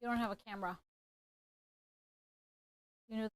You don't have a camera. You know.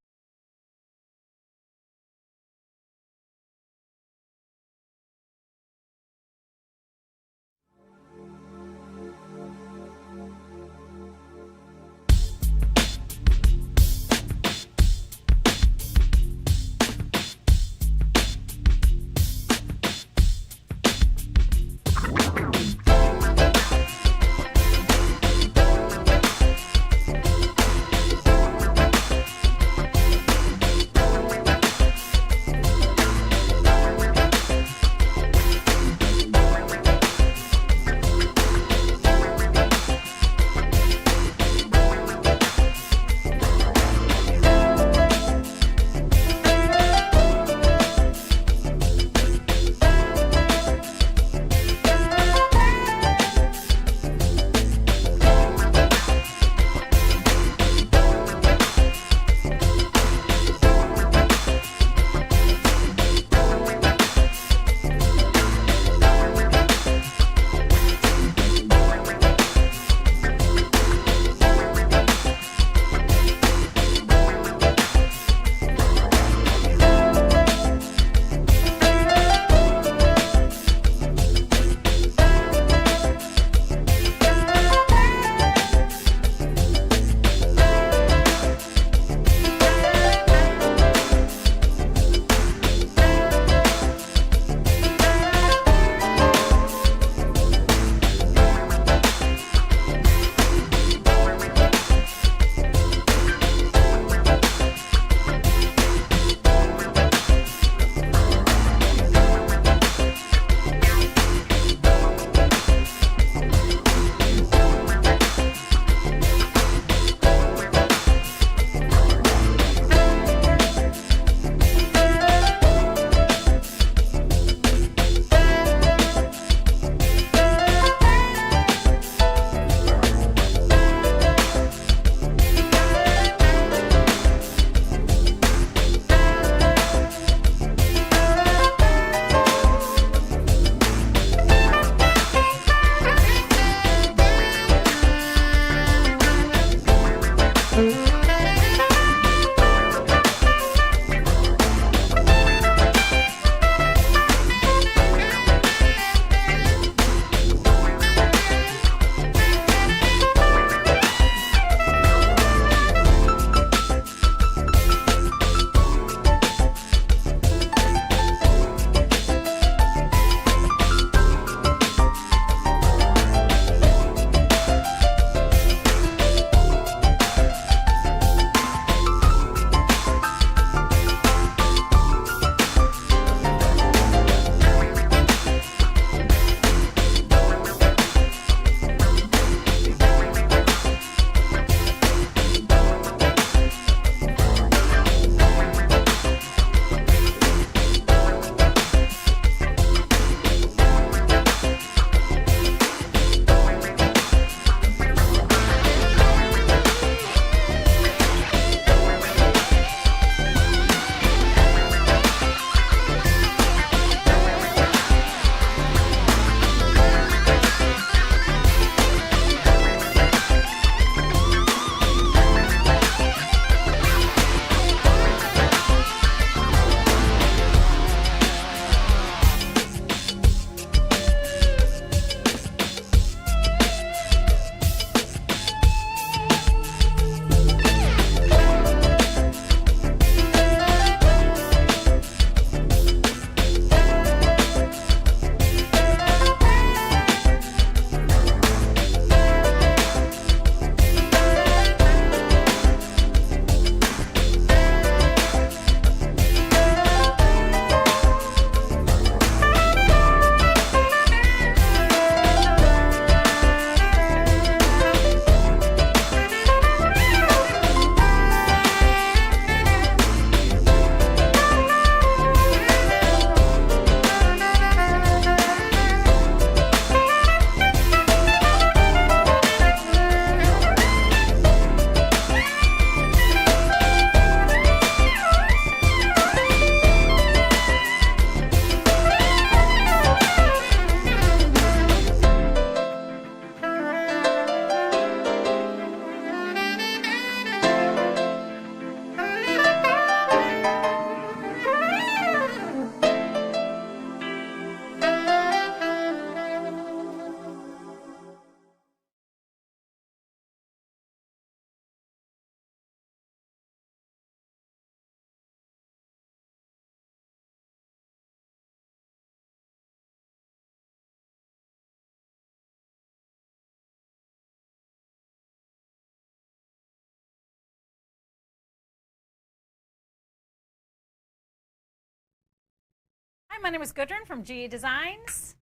Hi, my name is Gudrun from GE Designs.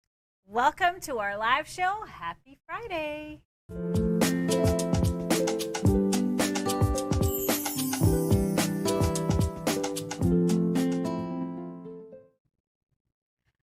Welcome to our live show. Happy Friday.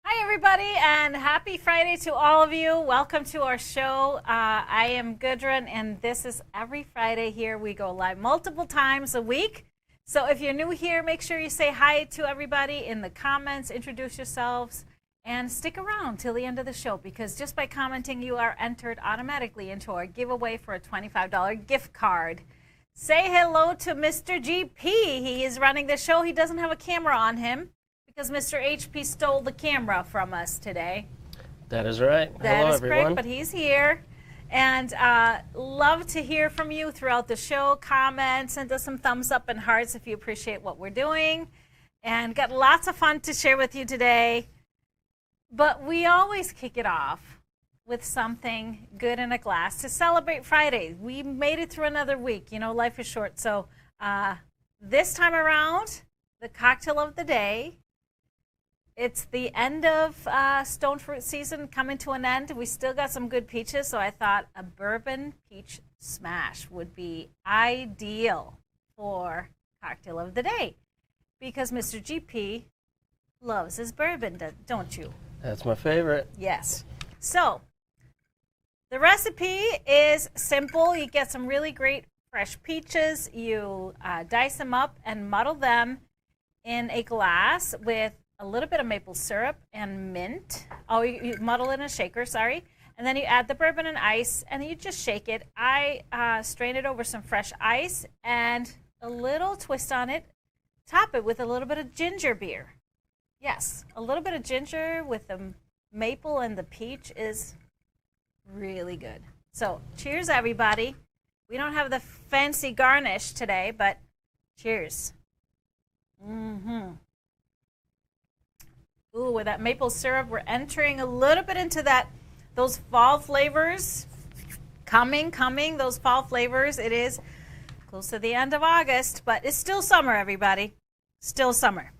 Hi, everybody, and happy Friday to all of you. Welcome to our show. I am Gudrun, and this is every Friday here. We go live multiple times a week. So if you're new here, make sure you say hi to everybody in the comments, introduce yourselves, and stick around till the end of the show, because just by commenting, you are entered automatically into our giveaway for a $25 gift card. Say hello to Mr. GP. He is running the show. He doesn't have a camera on him because Mr. HP stole the camera from us today. That is right. That Hello, is everyone. correct, but he's here. And love to hear from you throughout the show. Comment, send us some thumbs up and hearts if you appreciate what we're doing. And got lots of fun to share with you today. But we always kick it off with something good in a glass to celebrate Friday. We made it through another week. You know, life is short. So this time around, the cocktail of the day. It's the end of stone fruit season coming to an end. We still got some good peaches, so I thought a bourbon peach smash would be ideal for cocktail of the day, because Mr. GP loves his bourbon, don't you? That's my favorite. Yes. So the recipe is simple. You get some really great fresh peaches. You dice them up and muddle them in a glass with a little bit of maple syrup and mint. Oh, you muddle in a shaker, sorry. And then you add the bourbon and ice, and you just shake it. I strain it over some fresh ice and a little twist on it. Top it with a little bit of ginger beer. Yes, a little bit of ginger with the maple and the peach is really good. So cheers, everybody. We don't have the fancy garnish today, but cheers. Ooh, with that maple syrup, we're entering a little bit into those fall flavors. Coming, those fall flavors. It is close to the end of August, but it's still summer, everybody. Still summer.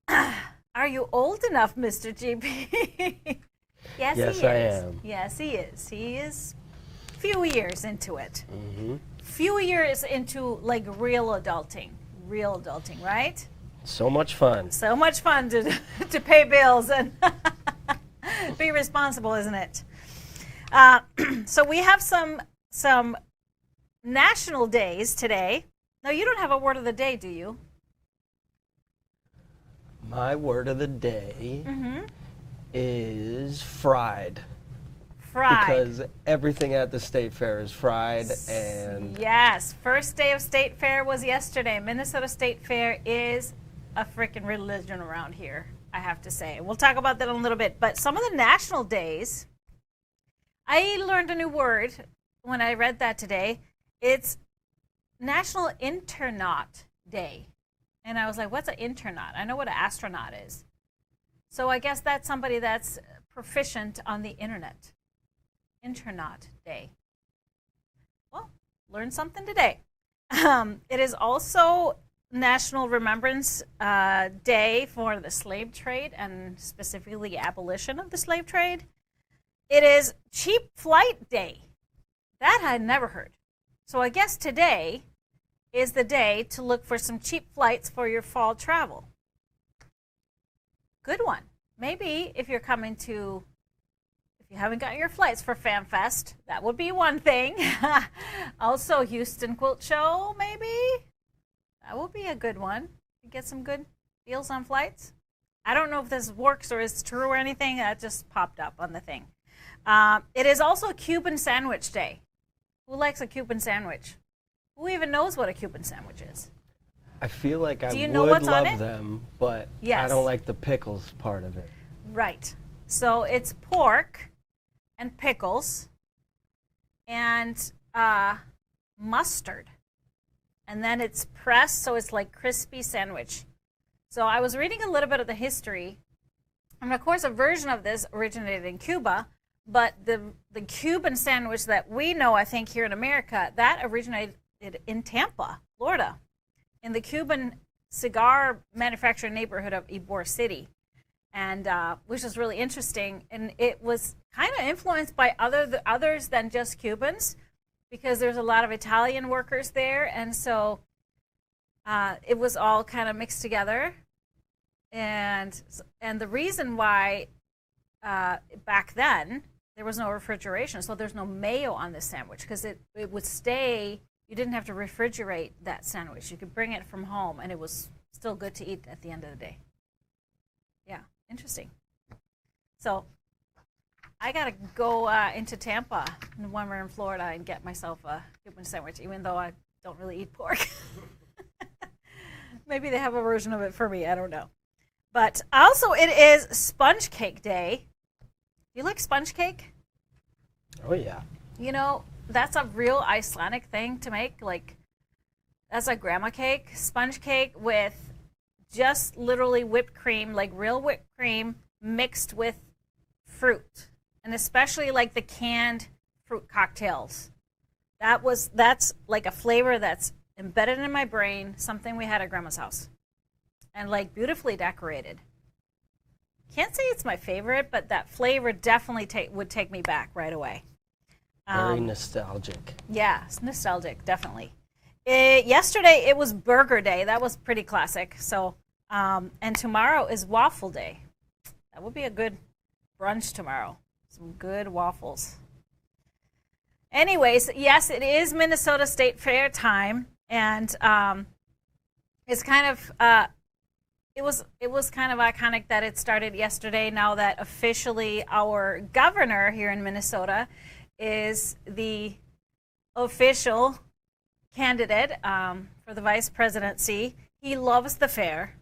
Are you old enough, Mr. GP? Yes, he is. I am. Yes, he is. He is a few years into it. Mm-hmm. Few years into, like, real adulting. Real adulting, right? So much fun. So much fun to pay bills and be responsible, isn't it? So we have some national days today. Now, you don't have a word of the day, do you? My word of the day is fried. Fried. Because everything at the state fair is fried. And yes, first day of state fair was yesterday. Minnesota State Fair is a freaking religion around here, I have to say. We'll talk about that in a little bit. But some of the national days, I learned a new word when I read that today. It's National Internaut Day. And I was like, what's an internaut? I know what an astronaut is. So I guess that's somebody that's proficient on the internet. Internaut Day. Well, learned something today. It is also National Remembrance Day for the slave trade, and specifically abolition of the slave trade. It is Cheap Flight Day. That I never heard. So I guess today is the day to look for some cheap flights for your fall travel. Good one. Maybe if you're coming to, if you haven't gotten your flights for FanFest, that would be one thing. Also, Houston Quilt Show, maybe. That will be a good one. You get some good deals on flights. I don't know if this works or is true or anything. That just popped up on the thing. It is also Cuban Sandwich Day. Who likes a Cuban sandwich? Who even knows what a Cuban sandwich is? I feel like I know would what's on love it? them, but Yes. I don't like the pickles part of it. Right. So it's pork and pickles and mustard. And then it's pressed, so it's like crispy sandwich. So I was reading a little bit of the history. And of course, a version of this originated in Cuba. But the Cuban sandwich that we know, I think, here in America, that originated in Tampa, Florida. In the Cuban cigar manufacturing neighborhood of Ybor City, and which was really interesting. And it was kind of influenced by others than just Cubans, because there's a lot of Italian workers there, and so it was all kind of mixed together. And the reason why back then there was no refrigeration, so there's no mayo on this sandwich, because it would stay. You didn't have to refrigerate that sandwich. You could bring it from home, and it was still good to eat at the end of the day. Yeah, interesting. So I got to go into Tampa when we're in Florida and get myself a Cuban sandwich, even though I don't really eat pork. Maybe they have a version of it for me. I don't know. But also, it is sponge cake day. You like sponge cake? Oh, yeah. You know, that's a real Icelandic thing to make. Like, that's a grandma cake. Sponge cake with just literally whipped cream, like real whipped cream mixed with fruit. And especially like the canned fruit cocktails. That's like a flavor that's embedded in my brain, something we had at Grandma's house. And like beautifully decorated. Can't say it's my favorite, but that flavor definitely would take me back right away. Very nostalgic. Yeah, it's nostalgic, definitely. Yesterday it was Burger Day. That was pretty classic. So, and tomorrow is Waffle Day. That would be a good brunch tomorrow. Some good waffles. Anyways, yes, it is Minnesota State Fair time, and it's kind of it was kind of iconic that it started yesterday. Now that officially our governor here in Minnesota is the official candidate for the vice presidency. He loves the fair,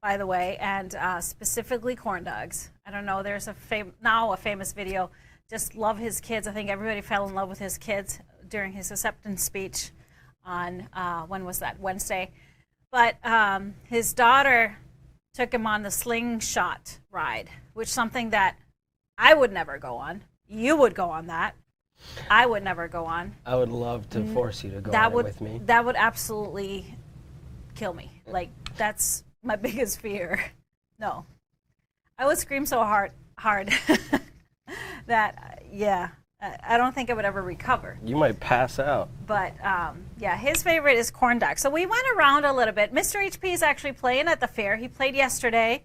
by the way, and specifically corn dogs. I don't know, there's now a famous video, just love his kids. I think everybody fell in love with his kids during his acceptance speech on, when was that, Wednesday. But his daughter took him on the slingshot ride, which is something that I would never go on. You would go on that. I would never go on. I would love to force you to go on it with me. That would absolutely kill me. Like, that's my biggest fear. No. I would scream so hard that, yeah, I don't think I would ever recover. You might pass out. But, yeah, his favorite is corn dogs. So we went around a little bit. Mr. HP is actually playing at the fair. He played yesterday,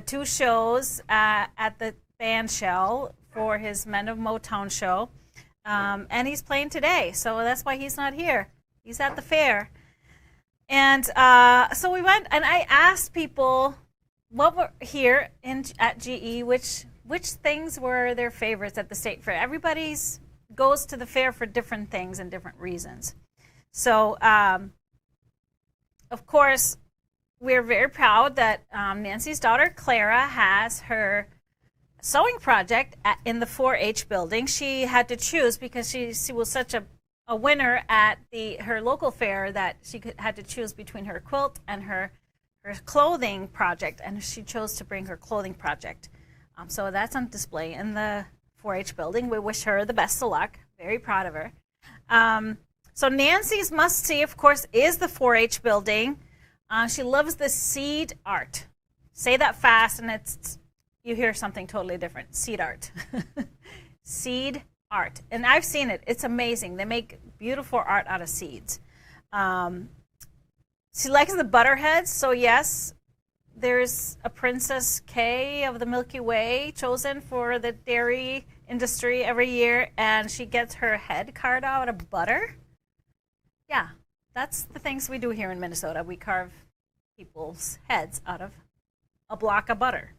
2 shows at the band shell for his Men of Motown show. And he's playing today, so that's why he's not here. He's at the fair. And so we went, and I asked people what were here at GE, which things were their favorites at the state fair. Everybody goes to the fair for different things and different reasons. So, of course, we're very proud that Nancy's daughter, Clara, has her sewing project in the 4-H building. She had to choose because she was such a winner at her local fair that she had to choose between her quilt and her clothing project, and she chose to bring her clothing project. So that's on display in the 4-H building. We wish her the best of luck. Very proud of her. So Nancy's must-see, of course, is the 4-H building. She loves the seed art. Say that fast, and you hear something totally different. Seed art. Seed art. And I've seen it. It's amazing. They make beautiful art out of seeds. She likes the butterheads. So, yes, there's a Princess K of the Milky Way chosen for the dairy industry every year. And she gets her head carved out of butter. Yeah, that's the things we do here in Minnesota. We carve people's heads out of a block of butter.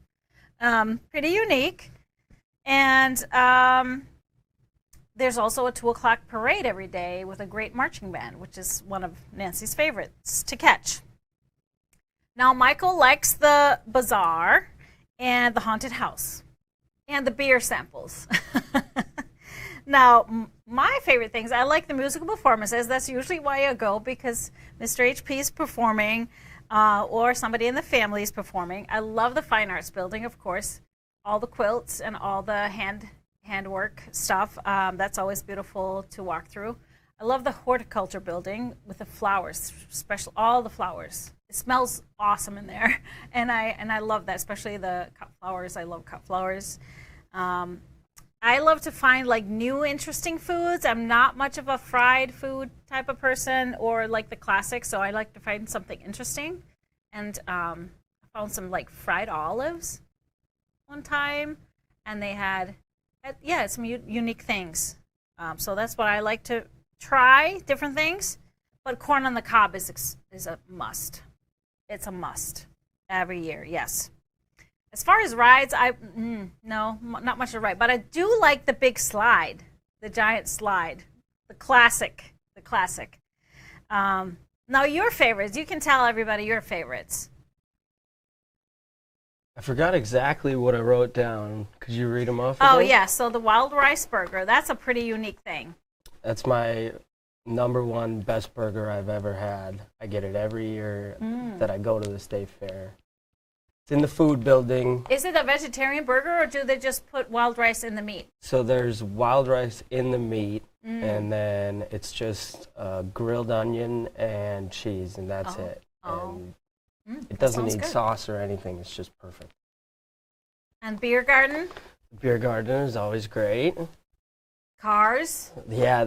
Pretty unique. And there's also a 2 o'clock parade every day with a great marching band, which is one of Nancy's favorites to catch. Now, Michael likes the bazaar and the haunted house and the beer samples. Now, my favorite things, I like the musical performances. That's usually why I go, because Mr. HP is performing or somebody in the family is performing. I love the Fine Arts Building, of course. All the quilts and all the handwork stuff. That's always beautiful to walk through. I love the horticulture building with the flowers, special all the flowers. It smells awesome in there, and I love that, especially the cut flowers. I love cut flowers. I love to find like new interesting foods. I'm not much of a fried food type of person or like the classics, so I like to find something interesting. And I found some like fried olives one time, and they had some unique things. So that's what I like to try, different things. But corn on the cob is a must. It's a must every year, yes. As far as rides, no, not much of a ride. But I do like the big slide, the giant slide, the classic. Now your favorites, you can tell everybody your favorites. I forgot exactly what I wrote down. Could you read them off Oh, again? yeah, so the wild rice burger, that's a pretty unique thing. That's my #1 best burger I've ever had. I get it every year that I go to the state fair. It's in the food building. Is it a vegetarian burger, or do they just put wild rice in the meat? So there's wild rice in the meat, and then it's just grilled onion and cheese, and that's it. And it doesn't need sauce or anything. It's just perfect. And beer garden? The beer garden is always great. Cars? Yeah,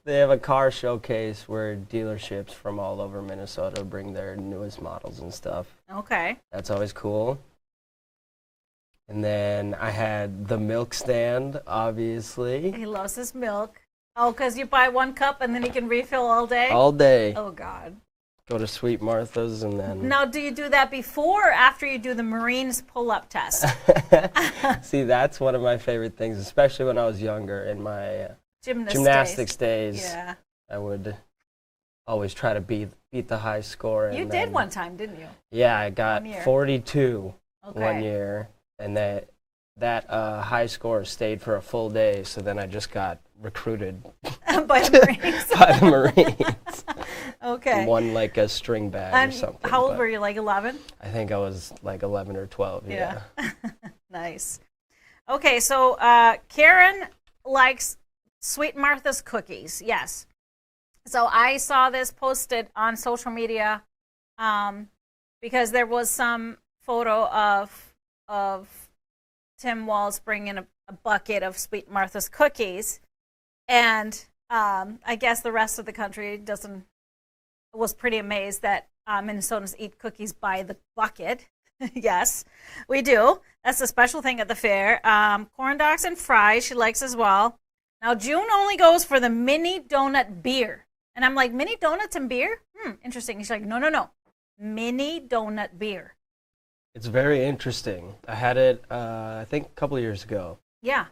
they have a car showcase where dealerships from all over Minnesota bring their newest models and stuff. Okay. That's always cool. And then I had the milk stand, obviously. He loves his milk. Oh, because you buy 1 cup and then you can refill all day? All day. Oh, God. Go to Sweet Martha's and then... Now, do you do that before or after you do the Marines pull-up test? See, that's one of my favorite things, especially when I was younger in my gymnastics days. Yeah. I would always try to beat the high score. You did one time, didn't you? Yeah, I got 42 one year, and that high score stayed for a full day, so then I just got recruited by the Marines. by the Marines. Okay. And won like a string bag or something. How old were you, like 11? I think I was like 11 or 12, yeah. Nice. Okay, so Karen likes Sweet Martha's cookies, yes. So I saw this posted on social media because there was some photo of Tim Walz bringing a bucket of Sweet Martha's cookies, and I guess the rest of the country was pretty amazed that Minnesotans eat cookies by the bucket. Yes, we do. That's a special thing at the fair. Corn dogs and fries she likes as well. Now, June only goes for the mini donut beer. And I'm like, mini donuts and beer? Interesting. She's like, no. Mini donut beer. It's very interesting. I had it, I think, a couple of years ago. Yeah.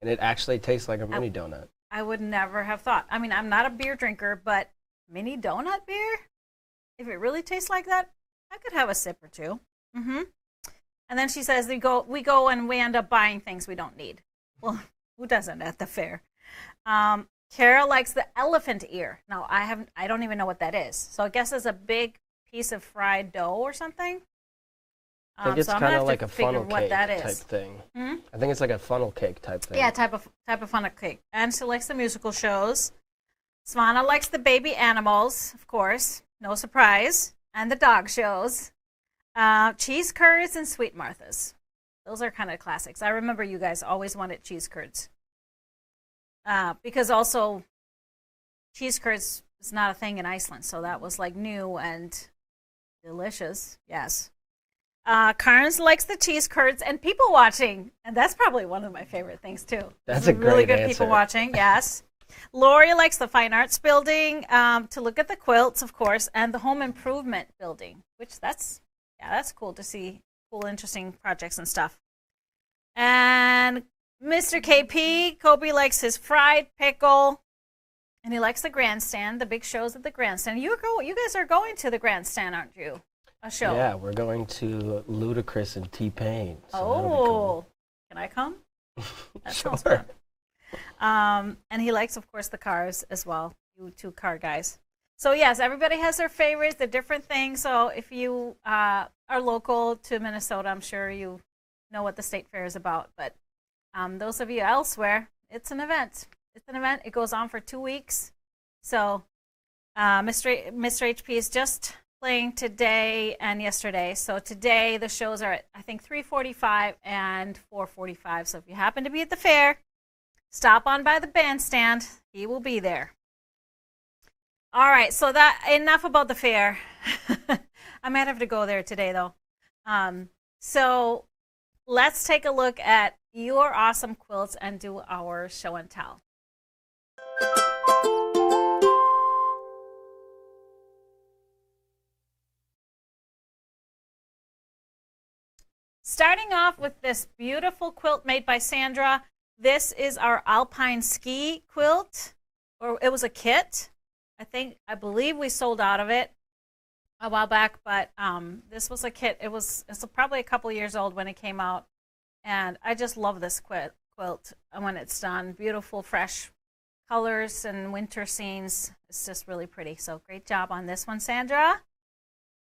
And it actually tastes like a mini donut. I would never have thought. I mean, I'm not a beer drinker, but mini donut beer? If it really tastes like that, I could have a sip or two. And then she says we go and we end up buying things we don't need. Well, who doesn't at the fair? Kara likes the elephant ear. Now, I don't even know what that is. So I guess it's a big piece of fried dough or something. I think it's kind of like a funnel cake type is. thing. I think it's like a funnel cake type thing. Yeah, type of funnel cake. And she likes the musical shows. Svana likes the baby animals, of course, no surprise, and the dog shows. Cheese curds and Sweet Martha's. Those are kind of classics. I remember you guys always wanted cheese curds. Because also cheese curds is not a thing in Iceland, so that was like new and delicious. Yes. Carnes likes the cheese curds and people watching, and that's probably one of my favorite things too. That's a really great good answer. people watching. Yes. Lori likes the fine arts building to look at the quilts, of course, and the home improvement building, which that's cool to see, cool, interesting projects and stuff. And Mr. KP, Kobe likes his fried pickle, and he likes the grandstand, the big shows at the grandstand. You guys are going to the grandstand, aren't you? A show. Yeah, we're going to Ludacris and T-Pain. So cool. Can I come? That sounds fun. And he likes, of course, the cars as well. You two car guys. So yes, everybody has their favorites, the different things. So if you are local to Minnesota, I'm sure you know what the state fair is about. But those of you elsewhere, it's an event. It's an event. It goes on for 2 weeks. So Mr. HP is just playing today and yesterday. So today the shows are at, I think, 3:45 and 4:45. So if you happen to be at the fair, stop on by the bandstand. He will be there. All right, so that enough about the fair. I might have to go there today, though. So let's take a look at your awesome quilts and do our show and tell. Starting off with this beautiful quilt made by Sandra. This is our Alpine Ski quilt, or it was a kit. I believe we sold out of it a while back, but this was a kit. It's probably a couple years old when it came out, and I just love this quilt when it's done. Beautiful, fresh colors and winter scenes. It's just really pretty. So great job on this one, Sandra.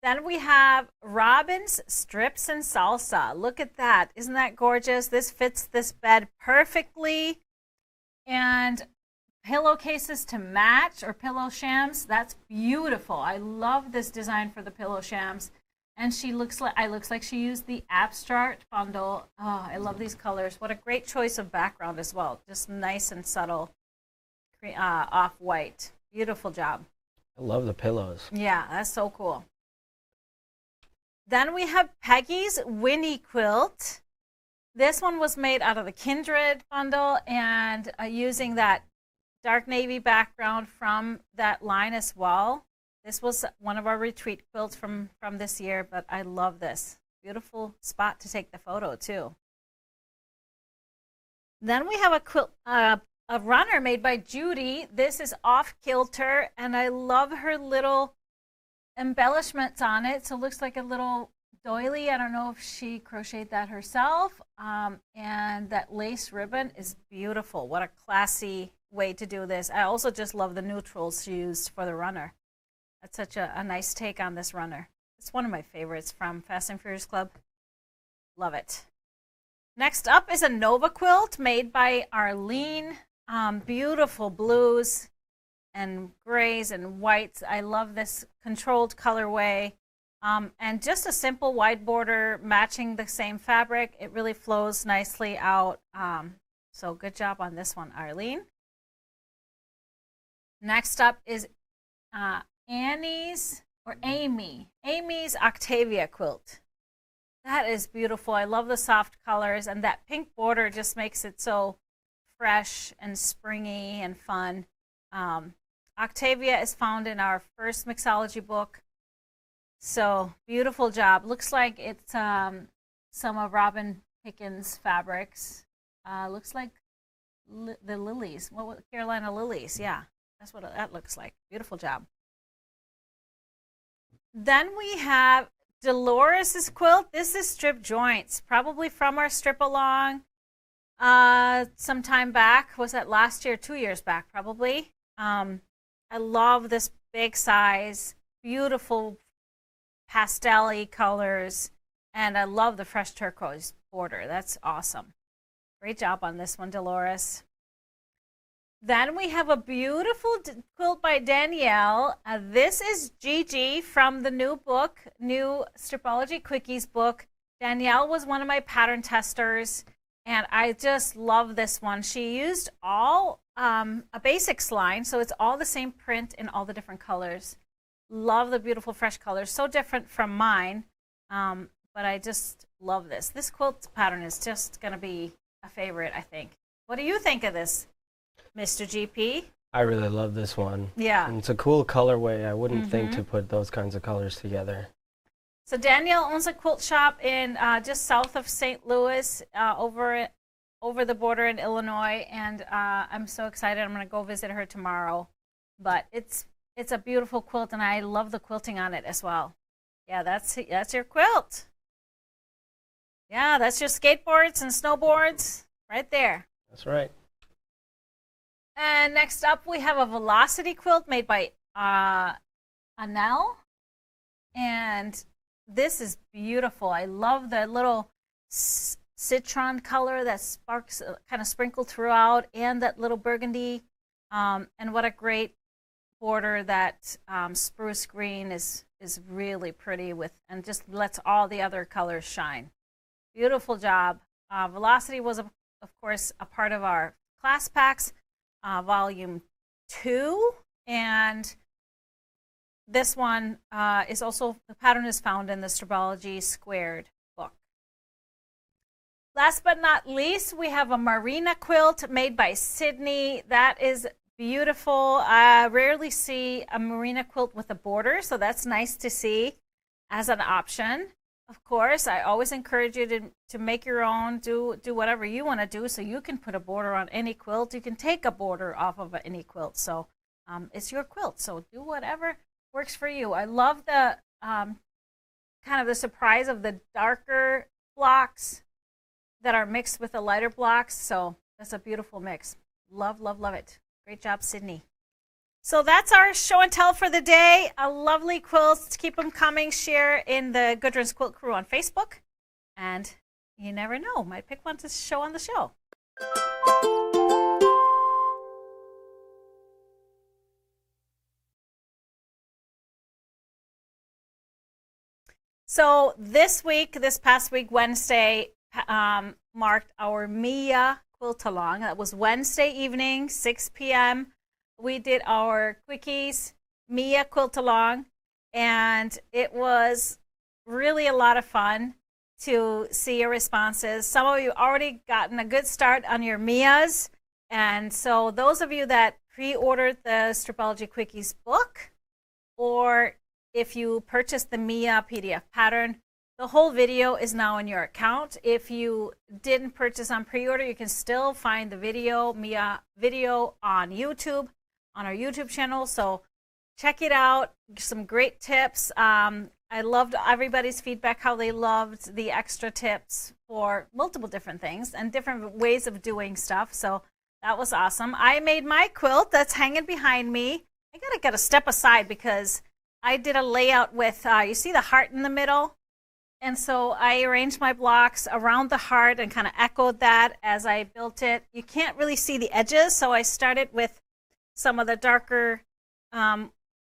Then we have Robin's Strips and Salsa. Look at that. Isn't that gorgeous? This fits this bed perfectly. And pillowcases to match, or pillow shams. That's beautiful. I love this design for the pillow shams. And it looks like she used the abstract bundle. Oh, I love these colors. What a great choice of background as well. Just nice and subtle off-white. Beautiful job. I love the pillows. Yeah, that's so cool. Then we have Peggy's Winnie quilt. This one was made out of the Kindred bundle and using that dark navy background from that line as well. This was one of our retreat quilts from this year, but I love this. Beautiful spot to take the photo too. Then we have a quilt, a runner made by Judy. This is off kilter, and I love her little embellishments on it. So it looks like a little doily. I don't know if she crocheted that herself. And that lace ribbon is beautiful. What a classy way to do this. I also just love the neutrals she used for the runner. That's such a nice take on this runner. It's one of my favorites from Fast and Furious Club. Love it. Next up is a Nova quilt made by Arlene. Beautiful blues and grays and whites. I love this controlled colorway. And just a simple wide border matching the same fabric. It really flows nicely out. So good job on this one, Arlene. Next up is Amy's Octavia quilt. That is beautiful. I love the soft colors, and that pink border just makes it so fresh and springy and fun. Octavia is found in our first mixology book. So beautiful job. Looks like it's some of Robin Pickens' fabrics. Looks like the lilies. Carolina lilies. Yeah, that's what that looks like. Beautiful job. Then we have Dolores' quilt. This is strip joints, probably from our strip along some time back. Was that last year, 2 years back, probably. I love this big size, beautiful pastel-y colors, and I love the fresh turquoise border. That's awesome. Great job on this one, Dolores. Then we have a beautiful quilt by Danielle. This is Gigi from the new book, new Stripology Quickies book. Danielle was one of my pattern testers, and I just love this one. She used all a basics line, so it's all the same print in all the different colors. Love the beautiful fresh colors. So different from mine, but I just love this. This quilt pattern is just going to be a favorite, I think. What do you think of this, Mr. GP? I really love this one. Yeah. And it's a cool colorway. I wouldn't think to put those kinds of colors together. So Danielle owns a quilt shop in just south of St. Louis, over the border in Illinois, and I'm so excited. I'm going to go visit her tomorrow. But it's a beautiful quilt, and I love the quilting on it as well. Yeah, that's your quilt. Yeah, that's your skateboards and snowboards right there. That's right. And next up, we have a Velocity quilt made by Anel. And this is beautiful. I love the little citron color that sparks kind of sprinkled throughout, and that little burgundy. And what a great border, that spruce green is really pretty with, and just lets all the other colors shine. Beautiful job. Velocity was, of course, a part of our class packs, volume 2, and this one is also, the pattern is found in the Stripology Squared book. Last but not least, we have a Marina quilt made by Sydney. That is beautiful. I rarely see a Marina quilt with a border, so that's nice to see as an option. Of course, I always encourage you to make your own, do whatever you want to do, so you can put a border on any quilt. You can take a border off of any quilt, so it's your quilt, so do whatever works for you. I love the kind of the surprise of the darker blocks that are mixed with the lighter blocks, so that's a beautiful mix. Love, love, love it. Great job, Sydney. So that's our show and tell for the day. A lovely quilts. Keep them coming. Share in the Gudrun's Quilt Crew on Facebook. And you never know, might pick one to show on the show. So this past week, Wednesday, marked our Mia Quilt Along. That was Wednesday evening, 6 p.m. We did our Quickies Mia Quilt Along, and it was really a lot of fun to see your responses. Some of you already gotten a good start on your Mias, and so those of you that pre-ordered the Stripology Quickies book, or if you purchased the Mia PDF pattern, the whole video is now in your account. If you didn't purchase on pre-order, you can still find the video, Mia video, on YouTube, on our YouTube channel. So check it out. Some great tips. I loved everybody's feedback, how they loved the extra tips for multiple different things and different ways of doing stuff. So that was awesome. I made my quilt that's hanging behind me. I gotta step aside because I did a layout with, you see the heart in the middle? And so I arranged my blocks around the heart and kind of echoed that as I built it. You can't really see the edges, so I started with some of the darker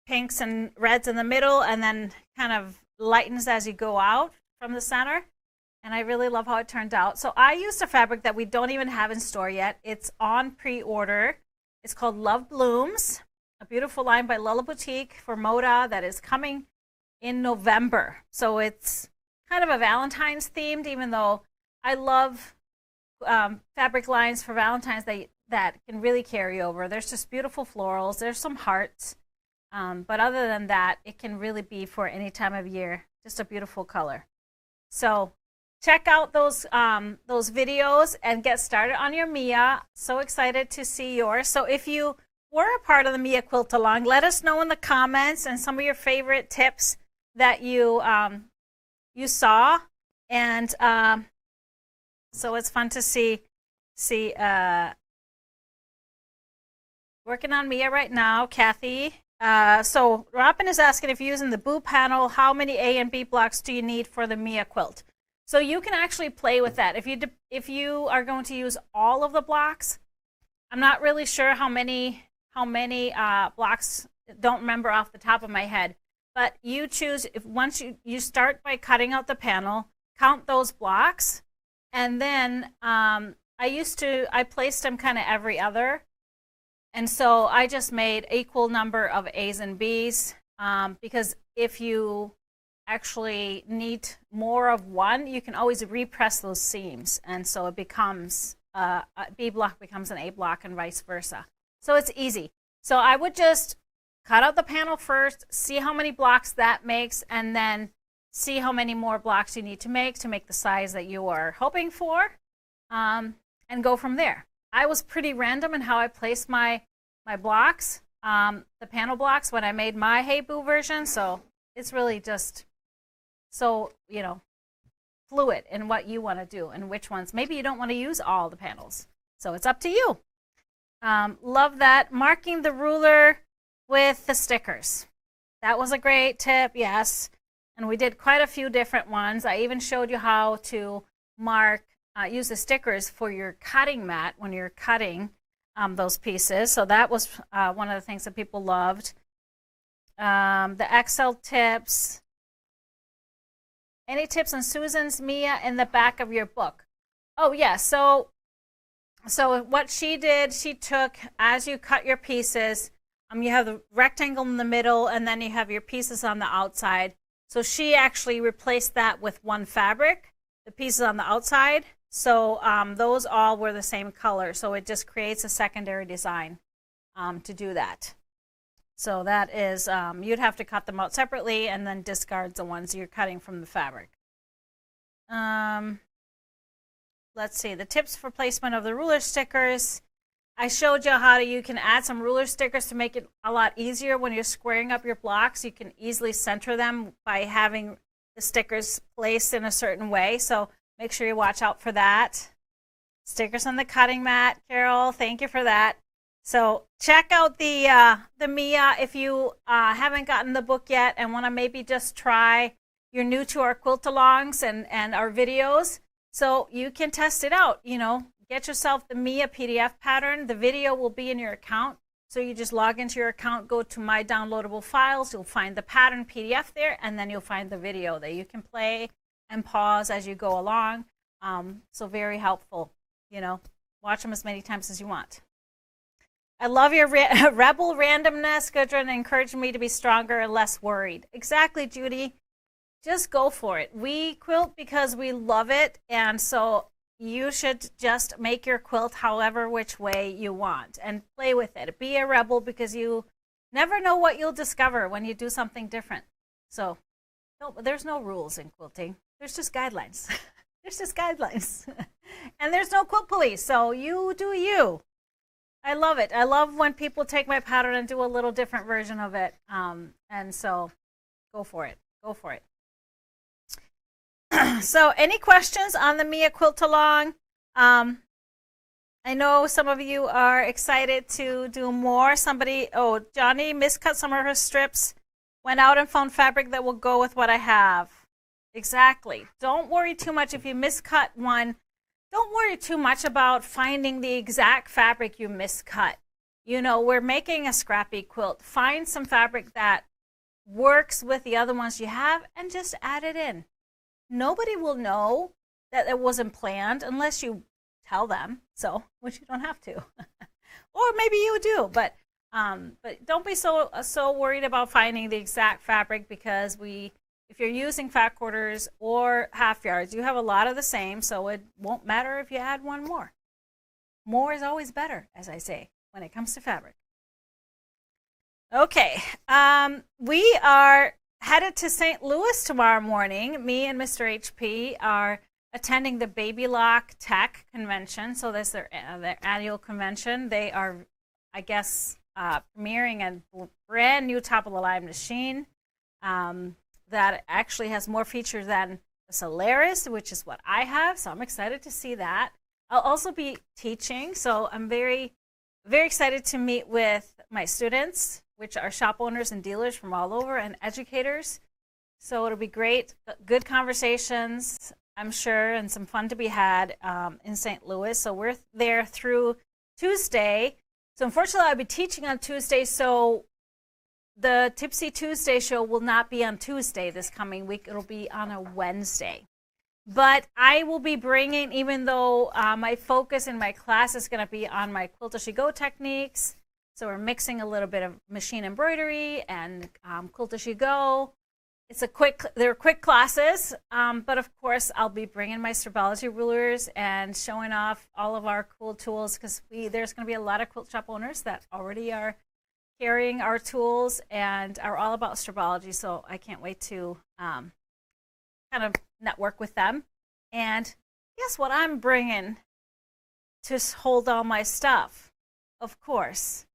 pinks and reds in the middle, and then kind of lightens as you go out from the center. And I really love how it turned out. So I used a fabric that we don't even have in store yet. It's on pre-order. It's called Love Blooms, a beautiful line by Lulla Boutique for Moda that is coming in November. So it's kind of a Valentine's themed, even though I love fabric lines for Valentine's that can really carry over. There's just beautiful florals. There's some hearts. But other than that, it can really be for any time of year. Just a beautiful color. So check out those videos and get started on your Mia. So excited to see yours. So if you were a part of the Mia Quilt Along, let us know in the comments and some of your favorite tips that you saw. And so it's fun to see working on Mia right now, Kathy. So Robin is asking, if you're using the boo panel, how many A and B blocks do you need for the Mia quilt? So you can actually play with that. If you are going to use all of the blocks, I'm not really sure how many blocks, don't remember off the top of my head, but you choose, once you start by cutting out the panel, count those blocks, and then I placed them kind of every other. And so I just made equal number of A's and B's because if you actually need more of one, you can always repress those seams. And so it becomes, a B block becomes an A block and vice versa. So it's easy. So I would just cut out the panel first, see how many blocks that makes, and then see how many more blocks you need to make the size that you are hoping for, and go from there. I was pretty random in how I placed my blocks, the panel blocks, when I made my Hey Boo version. So it's really just so, fluid in what you want to do and which ones. Maybe you don't want to use all the panels. So it's up to you. Love that. Marking the ruler with the stickers. That was a great tip, yes. And we did quite a few different ones. I even showed you how to mark, use the stickers for your cutting mat when you're cutting. those pieces. So that was one of the things that people loved. The Excel tips. Any tips on Susan's Mia in the back of your book? Oh, yeah. So what she did, she took, as you cut your pieces, you have the rectangle in the middle, and then you have your pieces on the outside. So she actually replaced that with one fabric, the pieces on the outside. So those all were the same color. So it just creates a secondary design to do that. So that is, you'd have to cut them out separately and then discard the ones you're cutting from the fabric. Let's see, the tips for placement of the ruler stickers. I showed you how you can add some ruler stickers to make it a lot easier when you're squaring up your blocks. You can easily center them by having the stickers placed in a certain way. So make sure you watch out for that. Stickers on the cutting mat, Carol, thank you for that. So check out the Mia if you haven't gotten the book yet and want to maybe just try. You're new to our quilt alongs and our videos, so you can test it out. You know, get yourself the Mia PDF pattern. The video will be in your account. So you just log into your account, go to My Downloadable Files. You'll find the pattern PDF there, and then you'll find the video that you can play and pause as you go along. So very helpful. You know, watch them as many times as you want. I love your rebel randomness, Gudrun, encouraging me to be stronger and less worried. Exactly, Judy. Just go for it. We quilt because we love it, and so you should just make your quilt however which way you want and play with it. Be a rebel because you never know what you'll discover when you do something different. So there's no rules in quilting. There's just guidelines. There's just guidelines. And there's no quilt police, so you do you. I love it. I love when people take my pattern and do a little different version of it. And so go for it. Go for it. So any questions on the Mia Quilt Along? I know some of you are excited to do more. Johnny miscut some of her strips, went out and found fabric that will go with what I have. Exactly. Don't worry too much if you miscut one. Don't worry too much about finding the exact fabric you miscut. You know, we're making a scrappy quilt. Find some fabric that works with the other ones you have and just add it in. Nobody will know that it wasn't planned unless you tell them, so, which you don't have to. Or maybe you do, but don't be so worried about finding the exact fabric, because if you're using fat quarters or half yards, you have a lot of the same, so it won't matter if you add one more. More is always better, as I say, when it comes to fabric. Okay, we are headed to St. Louis tomorrow morning. Me and Mr. HP are attending the Baby Lock Tech Convention, so that's their annual convention. They are, I guess, premiering a brand new top-of-the-line machine that actually has more features than the Solaris, which is what I have, so I'm excited to see that. I'll also be teaching, so I'm very, very excited to meet with my students, which are shop owners and dealers from all over, and educators. So it'll be great, good conversations, I'm sure, and some fun to be had in St. Louis. So we're there through Tuesday. So unfortunately, I'll be teaching on Tuesday, so the Tipsy Tuesday show will not be on Tuesday this coming week. It'll be on a Wednesday. But I will be bringing, even though my focus in my class is going to be on my Quilt as You Go techniques, so we're mixing a little bit of machine embroidery and Quilt as You Go. They're quick classes, but of course I'll be bringing my Stripology rulers and showing off all of our cool tools, because there's going to be a lot of quilt shop owners that already are carrying our tools and are all about Stripology. So I can't wait to kind of network with them. And guess what I'm bringing to hold all my stuff? Of course,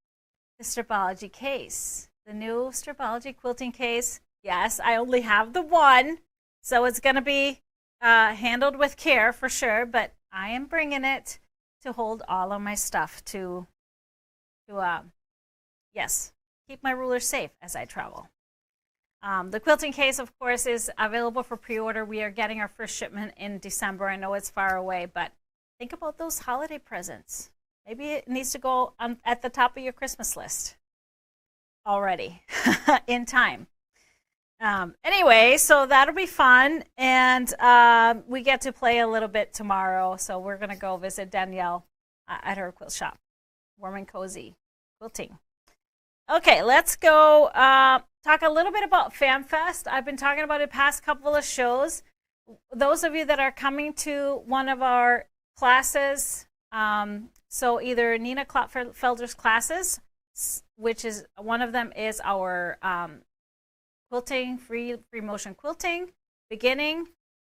the Stripology case, the new Stripology quilting case. Yes, I only have the one, so it's going to be handled with care for sure, but I am bringing it to hold all of my stuff to yes, keep my rulers safe as I travel. The quilting case, of course, is available for pre-order. We are getting our first shipment in December. I know it's far away, but think about those holiday presents. Maybe it needs to go at the top of your Christmas list already in time. Anyway, so that'll be fun, and we get to play a little bit tomorrow. So we're gonna go visit Danielle at her quilt shop, Warm and Cozy Quilting. Okay, let's go talk a little bit about FamFest. I've been talking about it past couple of shows. Those of you that are coming to one of our classes, so either Nina Klopfelder's classes, which is one of them is our quilting, free motion quilting, beginning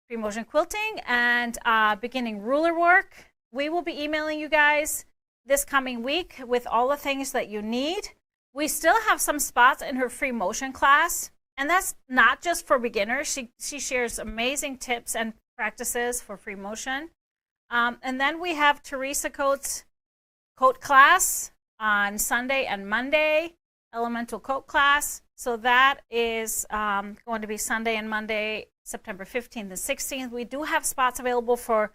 free motion quilting, and beginning ruler work. We will be emailing you guys this coming week with all the things that you need. We still have some spots in her free motion class, and that's not just for beginners. She shares amazing tips and practices for free motion. And then we have Teresa Coates' coat class on Sunday and Monday, elemental coat class. So that is going to be Sunday and Monday, September 15th and 16th. We do have spots available for,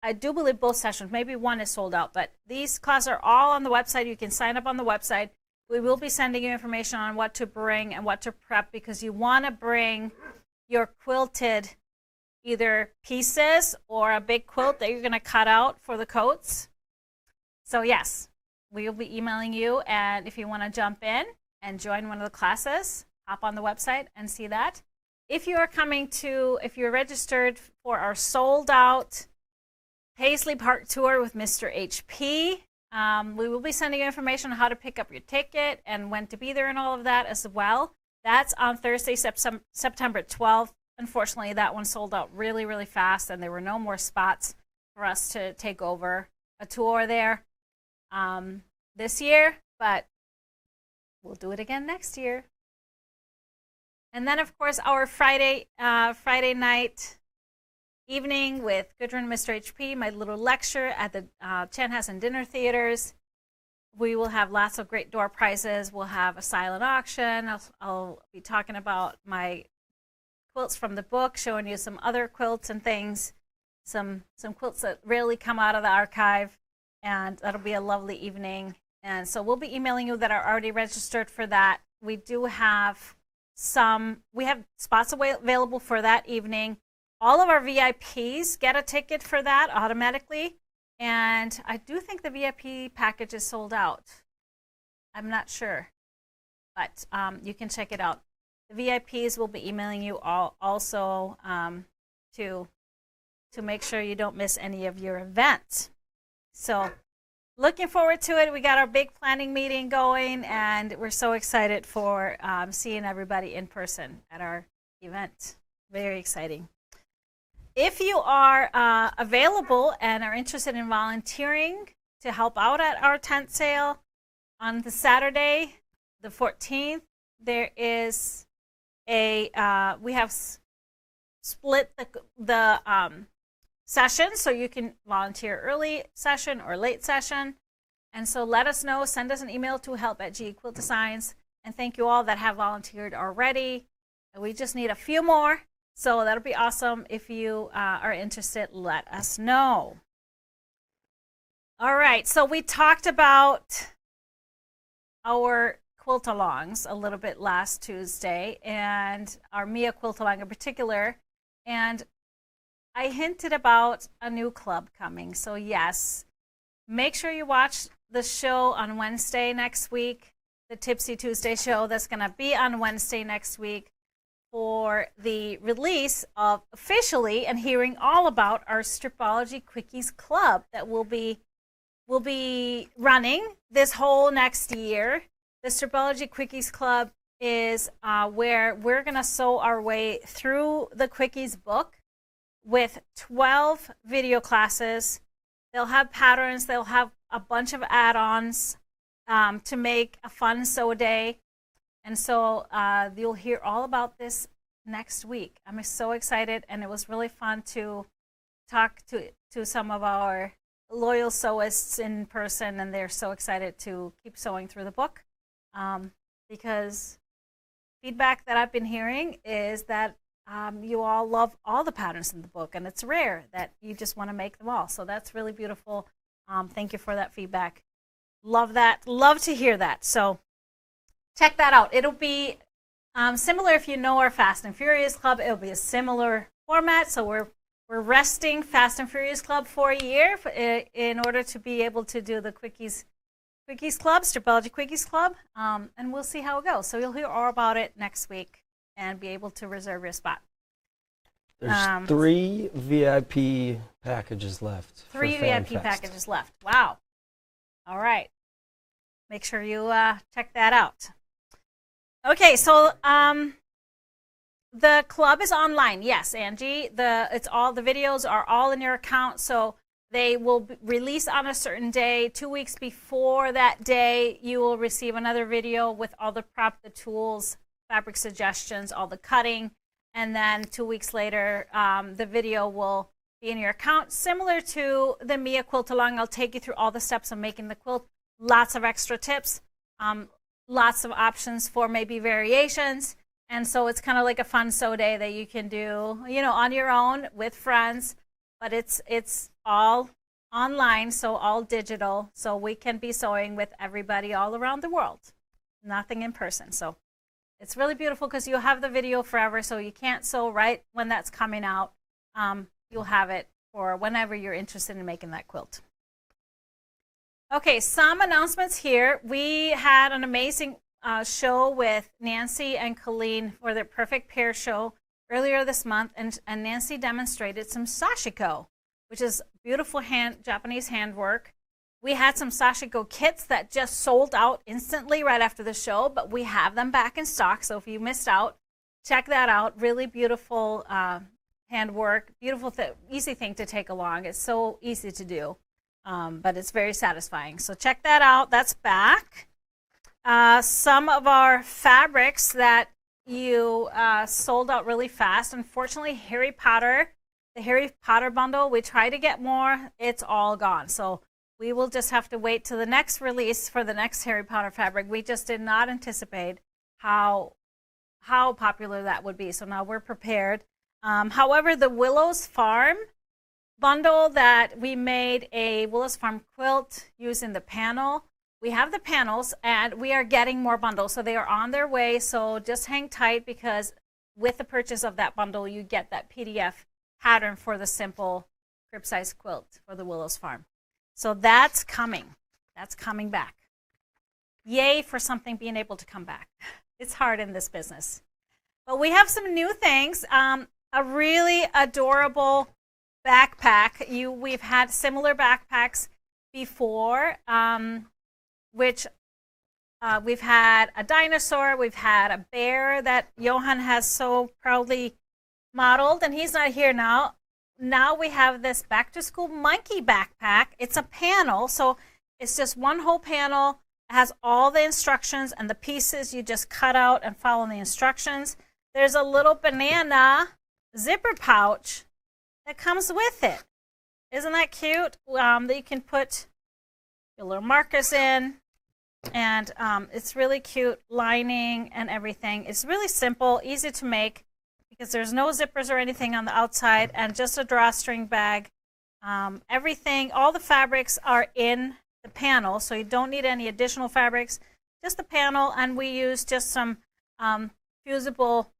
I do believe, both sessions. Maybe one is sold out, but these classes are all on the website. You can sign up on the website. We will be sending you information on what to bring and what to prep, because you want to bring your quilted either pieces or a big quilt that you're going to cut out for the coats. So yes, we will be emailing you, and if you want to jump in and join one of the classes, hop on the website and see that. If you're registered for our sold out Paisley Park tour with Mr. HP, we will be sending you information on how to pick up your ticket and when to be there and all of that as well. That's on Thursday, September 12th. Unfortunately, that one sold out really, really fast, and there were no more spots for us to take over a tour there this year, but we'll do it again next year. And then, of course, our Friday night evening with Gudrun and Mr. HP, my little lecture at the Chanhassen Dinner Theaters. We will have lots of great door prizes. We'll have a silent auction. I'll be talking about my quilts from the book, showing you some other quilts and things, some quilts that really come out of the archive, and that'll be a lovely evening. And so we'll be emailing you that are already registered for that. We do have spots available for that evening. All of our VIPs get a ticket for that automatically, and I do think the VIP package is sold out. I'm not sure, but you can check it out. The VIPs will be emailing you also to make sure you don't miss any of your events. So looking forward to it. We got our big planning meeting going, and we're so excited for seeing everybody in person at our event. Very exciting. If you are available and are interested in volunteering to help out at our tent sale on the Saturday, the 14th, there is we have split the session, so you can volunteer early session or late session. And so let us know. Send us an email to help@GEQuiltDesigns. And thank you all that have volunteered already. And we just need a few more. So that'll be awesome. If you are interested, let us know. All right, so we talked about our quilt alongs a little bit last Tuesday, and our Mia quilt along in particular. And I hinted about a new club coming. So yes, make sure you watch the show on Wednesday next week, the Tipsy Tuesday show that's going to be on Wednesday next week, for the release of officially and hearing all about our Stripology Quickies Club that will be running this whole next year. The Stripology Quickies Club is where we're going to sew our way through the Quickies book with 12 video classes. They'll have patterns. They'll have a bunch of add-ons to make a fun sew day. And so you'll hear all about this next week. I'm so excited, and it was really fun to talk to some of our loyal sewists in person, and they're so excited to keep sewing through the book because feedback that I've been hearing is that you all love all the patterns in the book, and it's rare that you just want to make them all. So that's really beautiful Thank you for that feedback. Love that. Love to hear that. So check that out. It'll be similar if you know our Fast and Furious Club. It'll be a similar format. So we're resting Fast and Furious Club for a year in order to be able to do the Quickies Club, Stripology Quickies Club, and we'll see how it goes. So you'll hear all about it next week and be able to reserve your spot. There's 3 VIP packages left. 3 VIP packages left. Wow. All right. Make sure you check that out. Okay, so the club is online. Yes, Angie. The videos are all in your account, so they will release on a certain day. 2 weeks before that day, you will receive another video with all the prep, the tools, fabric suggestions, all the cutting. And then 2 weeks later, the video will be in your account. Similar to the Mia Quilt Along, I'll take you through all the steps of making the quilt. Lots of extra tips, lots of options for maybe variations. And so it's kind of like a fun sew day that you can do, you know, on your own with friends. But it's all online, so all digital. So we can be sewing with everybody all around the world. Nothing in person. So it's really beautiful because you'll have the video forever, so you can't sew right when that's coming out. You'll have it for whenever you're interested in making that quilt. Okay, some announcements here. We had an amazing show with Nancy and Colleen for their Perfect Pair show earlier this month, and Nancy demonstrated some sashiko, which is beautiful Japanese handwork. We had some sashiko kits that just sold out instantly right after the show, but we have them back in stock. So if you missed out, check that out. Really beautiful handwork, beautiful, easy thing to take along. It's so easy to do, but it's very satisfying. So check that out. That's back. Some of our fabrics that you sold out really fast. Unfortunately, the Harry Potter bundle, we tried to get more. It's all gone. So we will just have to wait till the next release for the next Harry Potter fabric. We just did not anticipate how popular that would be. So now we're prepared. However, the Willows Farm bundle that we made, a Willows Farm quilt using the panel. We have the panels, and we are getting more bundles. So they are on their way. So just hang tight, because with the purchase of that bundle, you get that PDF pattern for the simple crib size quilt for the Willows Farm. So that's coming. That's coming back. Yay for something being able to come back. It's hard in this business. But we have some new things. A really adorable backpack. We've had similar backpacks before, which we've had a dinosaur. We've had a bear that Johan has so proudly modeled, and he's not here now. Now we have this back-to-school monkey backpack. It's a panel, so it's just one whole panel. It has all the instructions and the pieces. You just cut out and follow the instructions. There's a little banana zipper pouch that comes with it. Isn't that cute? That you can put your little markers in, and it's really cute lining and everything. It's really simple, easy to make, because there's no zippers or anything on the outside, and just a drawstring bag. Everything, all the fabrics are in the panel, so you don't need any additional fabrics, just the panel, and we use just some fusible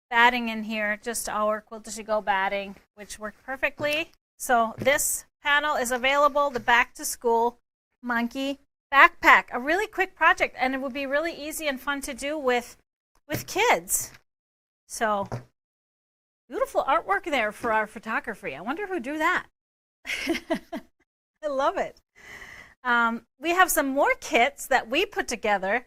batting in here, just our Quilt-A-Go batting, which worked perfectly. So this panel is available, the Back to School Monkey Backpack, a really quick project, and it would be really easy and fun to do with kids. So beautiful artwork there for our photography. I wonder who drew that. I love it. We have some more kits that we put together.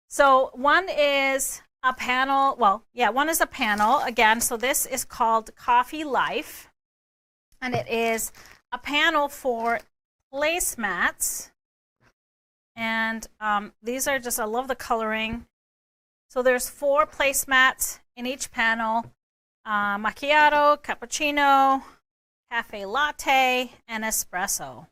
So one is a panel. Well, yeah, one is a panel again. So this is called Coffee Life, and it is a panel for placemats. And these are just, I love the coloring. So there's 4 placemats in each panel. Macchiato, cappuccino, cafe latte, and espresso.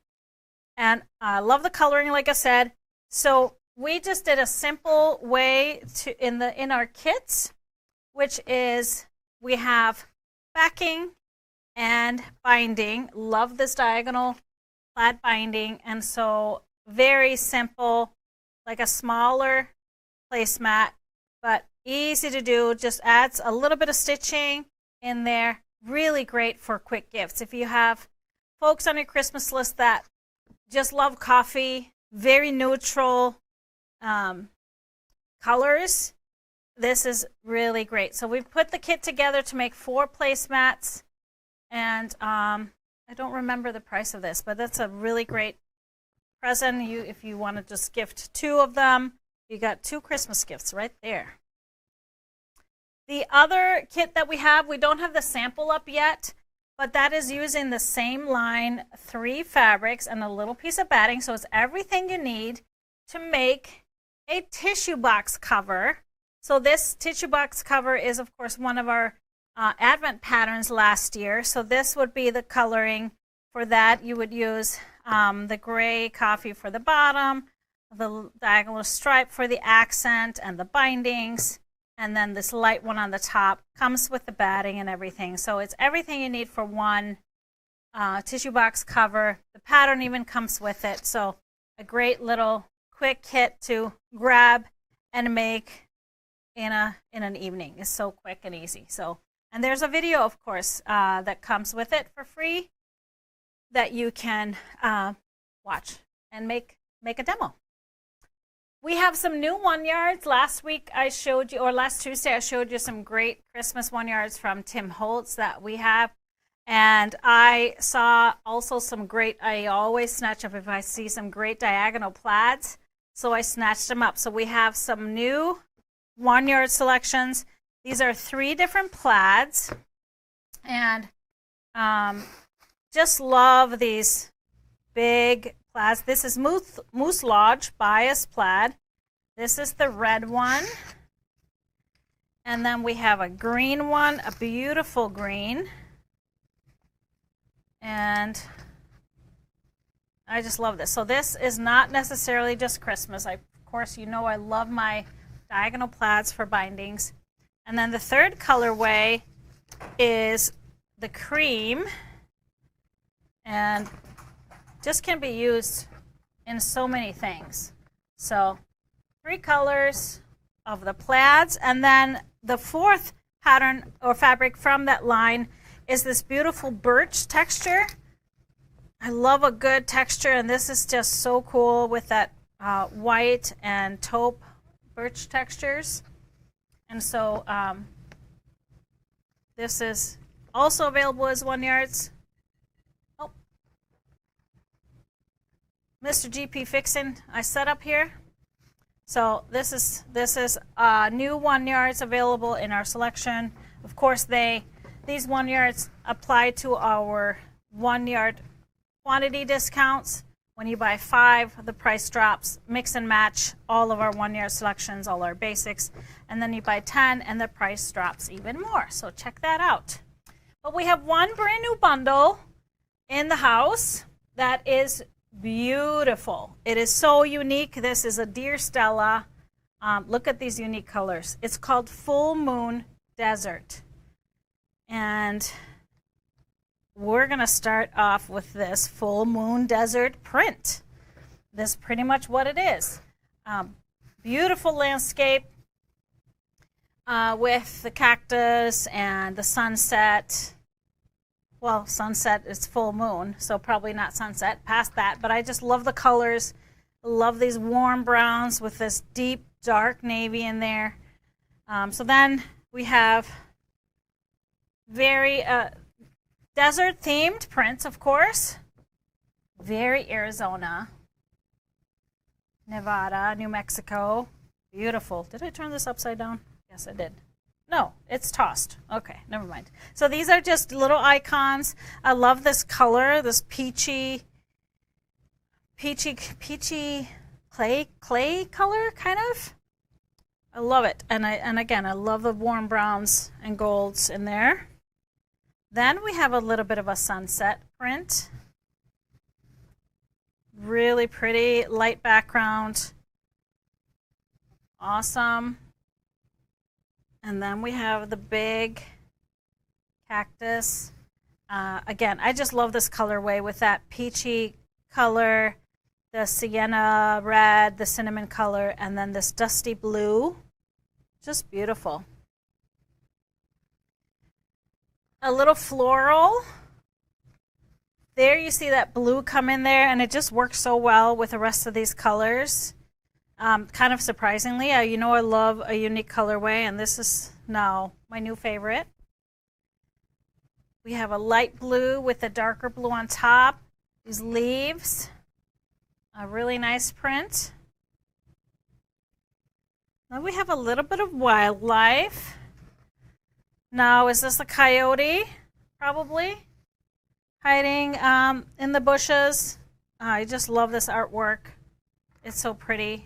And I love the coloring, like I said. So we just did a simple way to in our kits, which is we have backing and binding. Love this diagonal plaid binding, and so very simple, like a smaller placemat, but easy to do. Just adds a little bit of stitching in there. Really great for quick gifts. If you have folks on your Christmas list that just love coffee, very neutral colors, this is really great. So we've put the kit together to make 4 placemats, and I don't remember the price of this, but that's a really great present. If you want to just gift 2 of them, you got 2 Christmas gifts right there. The other kit that we have, we don't have the sample up yet, but that is using the same line, 3 fabrics and a little piece of batting. So it's everything you need to make a tissue box cover. So this tissue box cover is, of course, one of our Advent patterns last year. So this would be the coloring for that. You would use the gray coffee for the bottom, the diagonal stripe for the accent and the bindings, and then this light one on the top comes with the batting and everything. So it's everything you need for one tissue box cover. The pattern even comes with it. So a great little quick kit to grab and make in an evening. It's so quick and easy. So, and there's a video, of course, that comes with it for free that you can watch and make a demo. We have some new OneYards. Last week I showed you, or last Tuesday I showed you some great Christmas OneYards from Tim Holtz that we have. And I saw also some great, I always snatch up if I see some great diagonal plaids. So I snatched them up. So we have some new OneYard selections. These are 3 different plaids. And just love these big plaids. This is Moose Lodge Bias Plaid. This is the red one. And then we have a green one, a beautiful green. And I just love this. So this is not necessarily just Christmas. Of course, you know I love my diagonal plaids for bindings. And then the third colorway is the cream. And just can be used in so many things. So 3 colors of the plaids, and then the 4th pattern or fabric from that line is this beautiful birch texture. I love a good texture, and this is just so cool with that white and taupe birch textures. And so this is also available as OneYards. Mr. GP Fixin' I set up here. So this is new OneYards available in our selection. Of course, these OneYards apply to our OneYard quantity discounts. When you buy 5, the price drops. Mix and match all of our OneYard selections, all our basics. And then you buy 10 and the price drops even more. So check that out. But we have one brand new bundle in the house that is beautiful. It is so unique. This is a Deer Stella. Look at these unique colors. It's called Full Moon Desert. And we're going to start off with this Full Moon Desert print. This is pretty much what it is. Beautiful landscape with the cactus and the sunset. Well, sunset is full moon, so probably not sunset, past that. But I just love the colors. Love these warm browns with this deep, dark navy in there. So then we have very desert-themed prints, of course. Very Arizona, Nevada, New Mexico. Beautiful. Did I turn this upside down? Yes, I did. No, it's tossed. Okay, never mind. So these are just little icons. I love this color, this peachy clay color, kind of. I love it. And again, I love the warm browns and golds in there. Then we have a little bit of a sunset print. Really pretty, light background. Awesome. And then we have the big cactus. Again, I just love this colorway with that peachy color, the sienna red, the cinnamon color, and then this dusty blue. Just beautiful. A little floral. There you see that blue come in there, and it just works so well with the rest of these colors. Kind of surprisingly, you know I love a unique colorway, and this is now my new favorite. We have a light blue with a darker blue on top. These leaves, a really nice print. Now we have a little bit of wildlife. Now, is this a coyote? Probably. Hiding in the bushes. I just love this artwork. It's so pretty.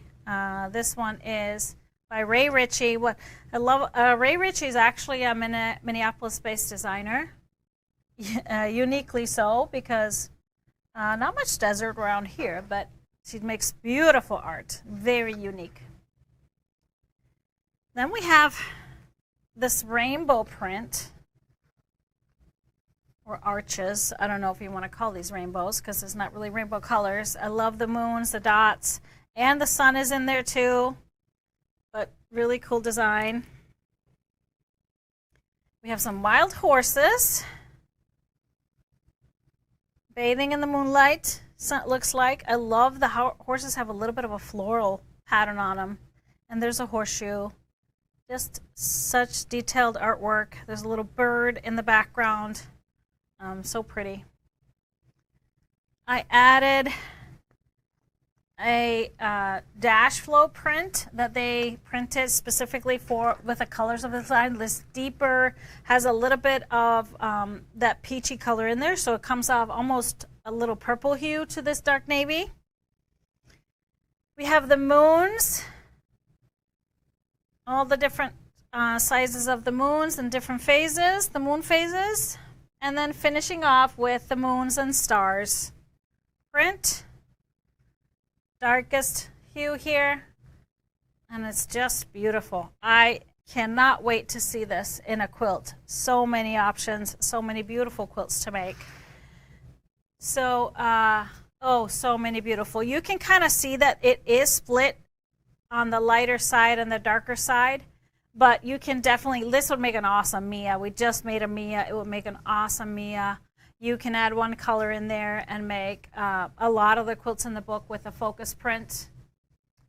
This one is by Ray Ritchie. What I love, Ray Ritchie is actually a Minneapolis-based designer. Uniquely so, because not much desert around here, but she makes beautiful art. Very unique. Then we have this rainbow print, or arches. I don't know if you want to call these rainbows because it's not really rainbow colors. I love the moons, the dots, and the sun is in there too, but really cool design. We have some wild horses bathing in the moonlight. So it looks like. I love the horses have a little bit of a floral pattern on them, and there's a horseshoe. Just such detailed artwork. There's a little bird in the background. So pretty. I added a dash flow print that they printed specifically with the colors of the design. This deeper has a little bit of that peachy color in there, so it comes off almost a little purple hue to this dark navy. We have the moons, all the different sizes of the moons and different phases, the moon phases, and then finishing off with the moons and stars print. Darkest hue here, and it's just beautiful. I cannot wait to see this in a quilt. So many options, so many beautiful quilts to make. So, so many beautiful. You can kind of see that it is split on the lighter side and the darker side, but you can definitely, this would make an awesome Mia. We just made a Mia. It would make an awesome Mia. You can add one color in there and make a lot of the quilts in the book with a focus print.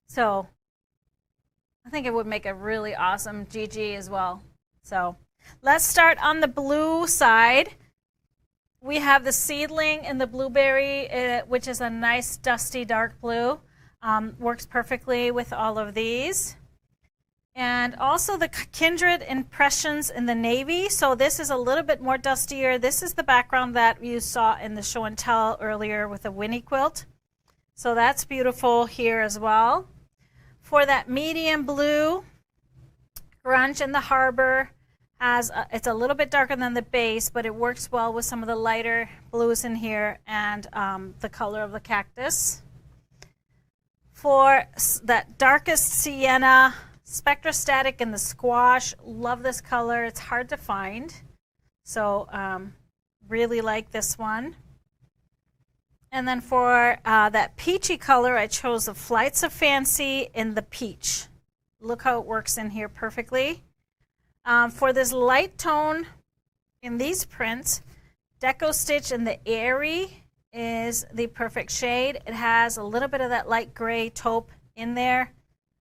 So I think it would make a really awesome GG as well. So let's start on the blue side. We have the seedling and the blueberry, which is a nice dusty dark blue. Works perfectly with all of these. And also the Kindred Impressions in the navy. So this is a little bit more dustier. This is the background that you saw in the show and tell earlier with the Winnie quilt. So that's beautiful here as well. For that medium blue, Grunge in the Harbor has it's a little bit darker than the base, but it works well with some of the lighter blues in here and the color of the cactus. For that darkest sienna, Spectrostatic in the squash, love this color. It's hard to find, so really like this one. And then for that peachy color, I chose the Flights of Fancy in the peach. Look how it works in here perfectly. For this light tone in these prints, Deco Stitch in the Airy is the perfect shade. It has a little bit of that light gray taupe in there.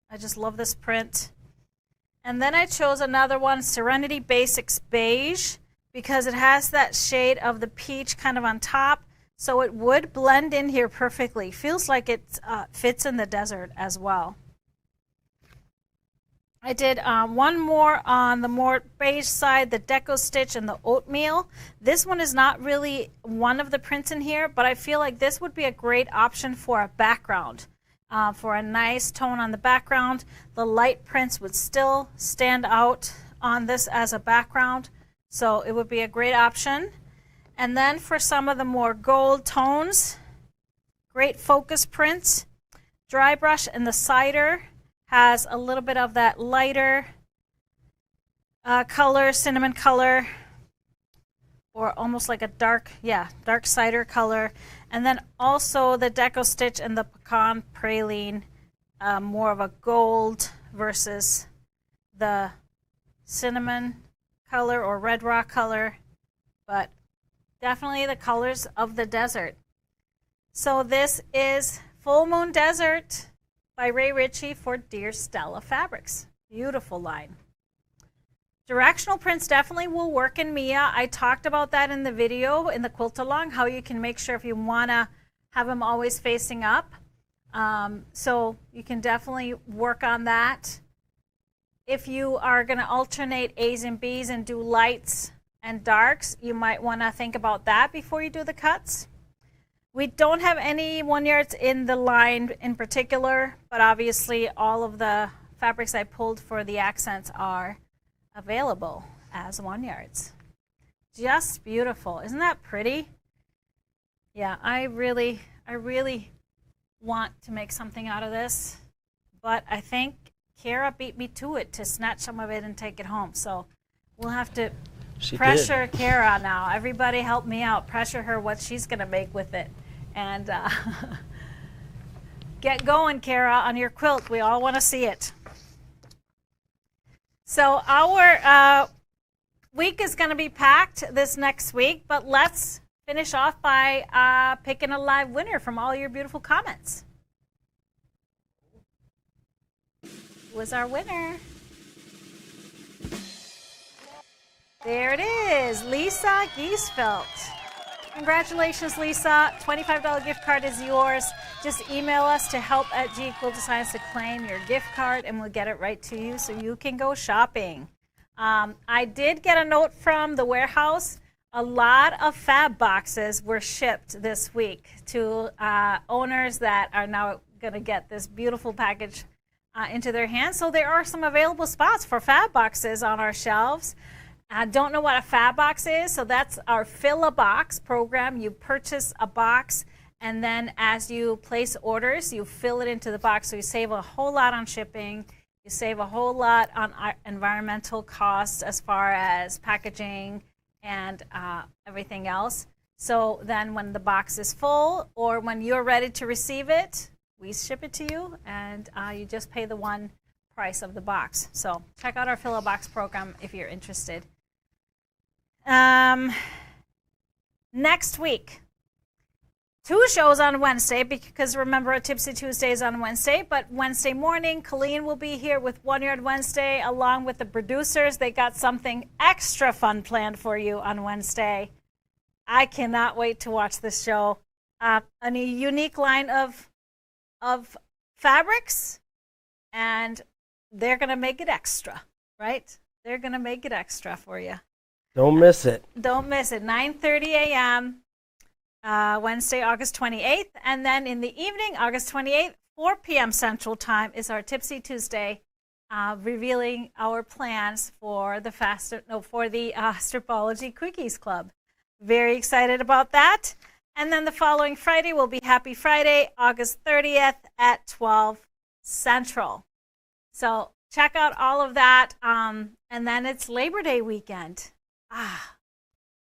I just love this print. And then I chose another one, Serenity Basics Beige, because it has that shade of the peach kind of on top, so it would blend in here perfectly. Feels like it fits in the desert as well. I did one more on the more beige side, the Deco Stitch and the Oatmeal. This one is not really one of the prints in here, but I feel like this would be a great option for a background. For a nice tone on the background. The light prints would still stand out on this as a background, so it would be a great option. And then for some of the more gold tones, great focus prints. Dry Brush in the Cider has a little bit of that lighter color, cinnamon color. or almost like a dark cider color. And then also the Deco Stitch and the Pecan Praline, more of a gold versus the cinnamon color or red rock color, but definitely the colors of the desert. So this is Full Moon Desert by Ray Ritchie for Dear Stella Fabrics. Beautiful line. Directional prints definitely will work in Mia. I talked about that in the video in the Quilt Along, how you can make sure if you want to have them always facing up. So you can definitely work on that. If you are going to alternate A's and B's and do lights and darks, you might want to think about that before you do the cuts. We don't have any OneYards in the line in particular, but obviously all of the fabrics I pulled for the accents are available as OneYards. Just beautiful. Isn't that pretty? Yeah, I really want to make something out of this, but I think Kara beat me to it to snatch some of it and take it home. So we'll have to pressure Kara now. Everybody help me out. Pressure her what she's going to make with it. And get going, Kara, on your quilt. We all want to see it. So our week is going to be packed this next week, but let's finish off by picking a live winner from all your beautiful comments. Who was our winner? There it is, Lisa Giesfeld. Congratulations, Lisa. $25 gift card is yours. Just email us to help@gquiltdesigns to claim your gift card, and we'll get it right to you so you can go shopping. I did get a note from the warehouse. A lot of fab boxes were shipped this week to owners that are now going to get this beautiful package into their hands. So there are some available spots for fab boxes on our shelves. I don't know what a fab box is, so that's our Fill a Box program. You purchase a box, and then as you place orders, you fill it into the box. So you save a whole lot on shipping. You save a whole lot on environmental costs as far as packaging and everything else. So then when the box is full or when you're ready to receive it, we ship it to you, and you just pay the one price of the box. So check out our Fill a Box program if you're interested. Next week, 2 shows on Wednesday, because remember, Tipsy Tuesday is on Wednesday, but Wednesday morning, Colleen will be here with OneYard Wednesday along with the producers. They got something extra fun planned for you on Wednesday. I cannot wait to watch this show. A unique line of fabrics, and they're going to make it extra, right? They're going to make it extra for you. Don't miss it. Don't miss it. 9:30 a.m. Wednesday, August 28th. And then in the evening, August 28th, 4 p.m. Central Time is our Tipsy Tuesday, revealing our plans for the Stripology Quickies Club. Very excited about that. And then the following Friday will be Happy Friday, August 30th at 12 Central. So check out all of that. And then it's Labor Day weekend.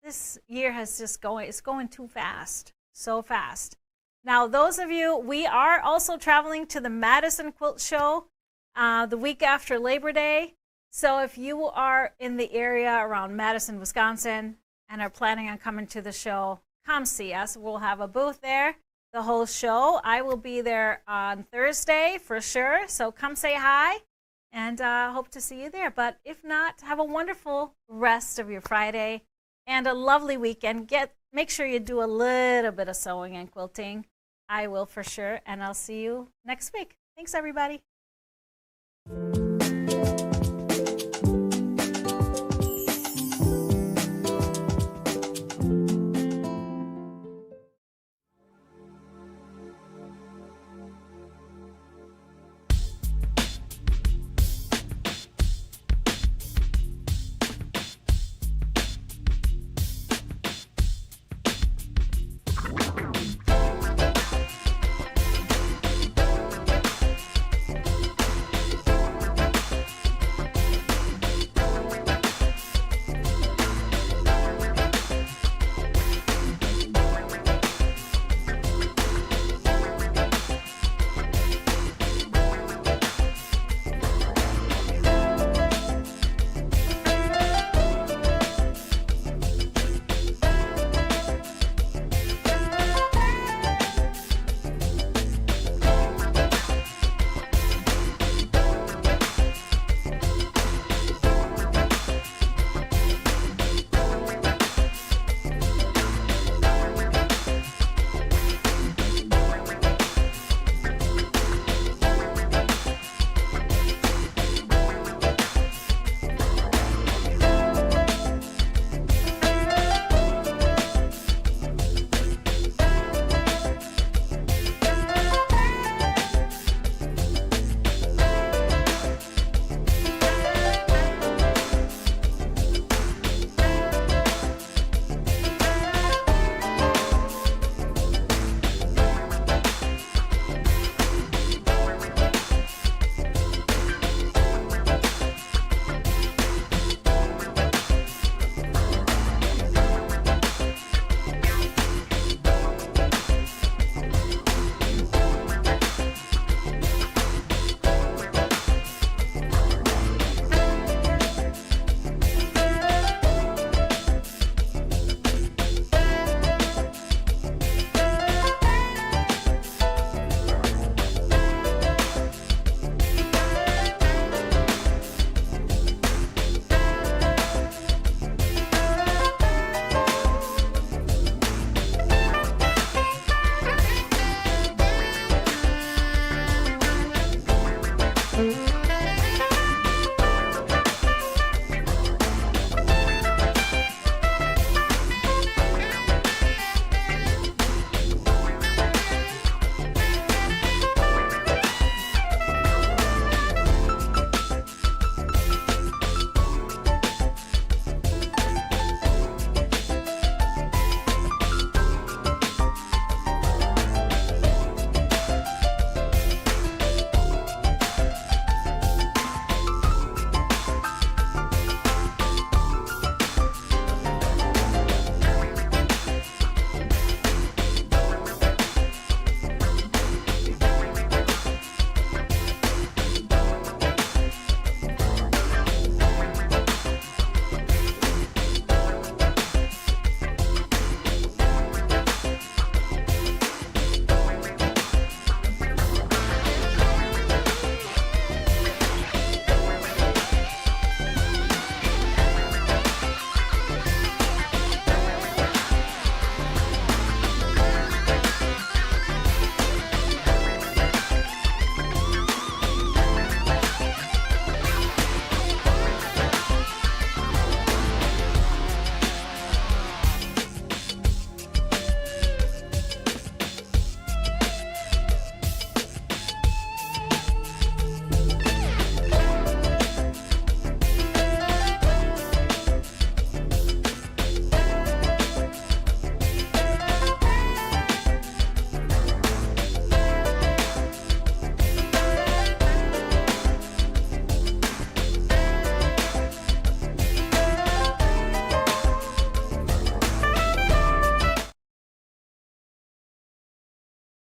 This year has just it's going too fast, so fast. Now, those of you, we are also traveling to the Madison Quilt Show the week after Labor Day. So if you are in the area around Madison, Wisconsin, and are planning on coming to the show, come see us. We'll have a booth there the whole show. I will be there on Thursday for sure, so come say hi. And hope to see you there. But if not, have a wonderful rest of your Friday and a lovely weekend. Make sure you do a little bit of sewing and quilting. I will for sure. And I'll see you next week. Thanks, everybody.